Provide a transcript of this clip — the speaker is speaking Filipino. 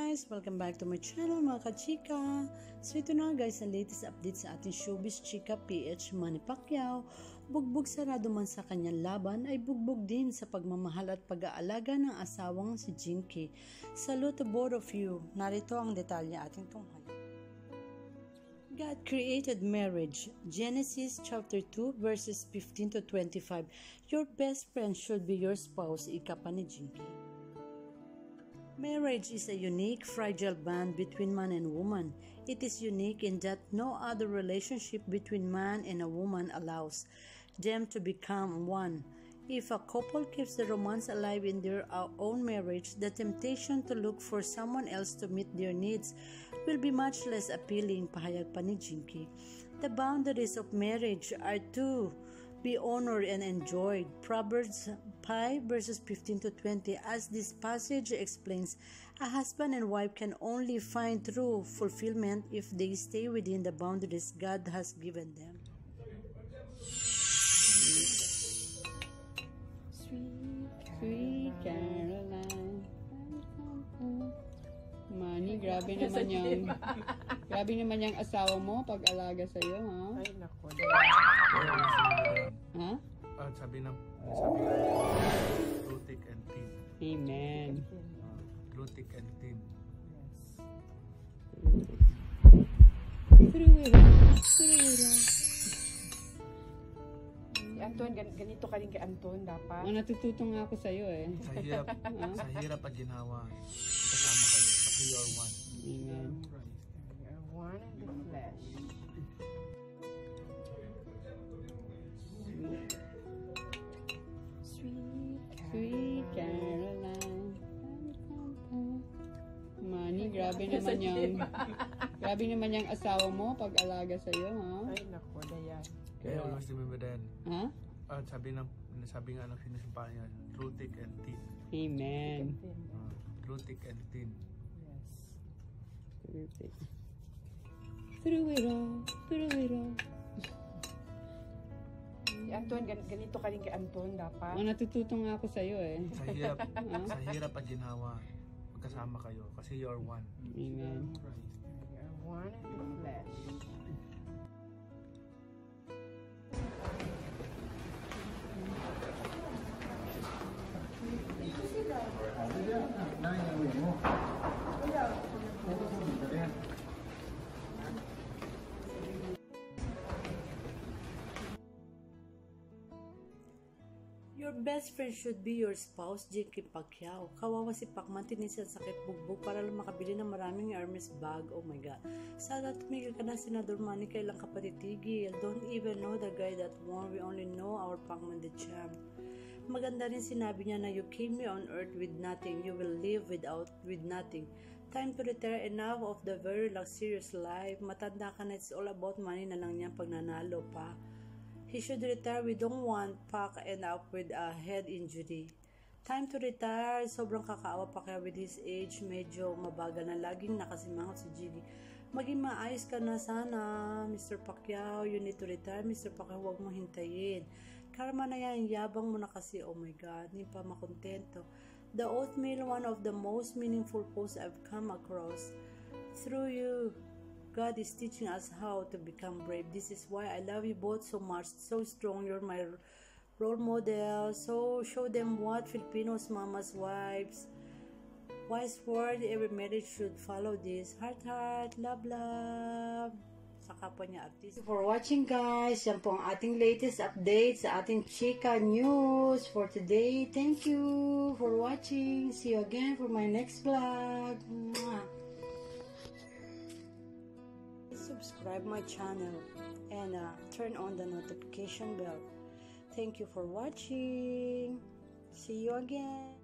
guys! Welcome back to my channel mga kachika. So ito na guys ang latest update sa ating showbiz chika PH Manny Pacquiao. Bugbog sarado man sa kanyang laban ay bugbog din sa pagmamahal at pag-aalaga ng asawang si Jinky. Salute to both of you. Narito ang detalye ating tunghayan. God created marriage. Genesis chapter 2 verses 15 to 25. Your best friend should be your spouse. Ika pa ni Jinky. Marriage is a unique, fragile bond between man and woman. It is unique in that no other relationship between man and a woman allows them to become one. If a couple keeps the romance alive in their own marriage, the temptation to look for someone else to meet their needs will be much less appealing, pahayag pa ni Jinky. The boundaries of marriage are to be honored and enjoyed. Proverbs 5 verses 15 to 20. As this passage explains, a husband and wife can only find true fulfillment if they stay within the boundaries God has given them. Sweet Caroline. Manny, grabe naman yung asawa mo pag-alaga sa'yo, ha? Ay, naku. Ha? Sabi through thick and thin. Amen. Through thick and thin. Si Anton, ganito ka rin kay Anton dapat. Natututo nga ako sa'yo eh. Sa hirap at ginawa, kasama kayo. Kasi you are one. Amen. You're one in the flesh. Sweet Caroline. Manny, grabe naman yung asawa mo pag-alaga sa'yo, ha? Ay, naku, dayan. Kaya always remember then. Ha? Sabi nga ng sinasumpa niya, through thick and thin. Amen. Through thick and thin. Yes. Through it all. Si Anton, ganito ka rin kay Anton dapat. Natututo nga ako sa'yo eh. Sa hirap at ginawa, magkasama kayo. Kasi you are one. Amen. You're one in the flesh. Your best friend should be your spouse, Jinky Pacquiao. Kawawa si Pacman, tinis sa sakit bugbog para lang makabili ng maraming Hermes bag. Oh my God. Sana tumigil ka na, Senador Manny, kailan ka pa titigil? Don't even know the guy that won. We only know our Pacman the champ. Maganda rin sinabi niya na you came here on earth with nothing. You will live with nothing. Time to retire, enough of the very luxurious life. Matanda ka na, it's all about money na lang niya pag nanalo pa. He should retire. We don't want Pac end up with a head injury. Time to retire. Sobrang kakaawa pa kaya with his age. Medyo mabagal na. Laging nakasimangot si Jiggy. Maging maayos ka na sana, Mr. Pacquiao. You need to retire, Mr. Pacquiao. Huwag mo hintayin. Karma na yan. Yabang mo na kasi. Oh my God. Hindi pa makontento. The oatmeal, one of the most meaningful posts I've come across. Through you, God is teaching us how to become brave. This is why I love you both so much. So strong. You're my role model. So show them what Filipinos mamas, wives. Wise word. Every marriage should follow this. Heart, heart. Love, love. Sa kapwa niya artist. For watching guys. Yan po ang ating latest update sa ating Chika News for today. Thank you for watching. See you again for my next vlog. Mwah. Subscribe my channel and turn on the notification bell. Thank you for watching. See you again.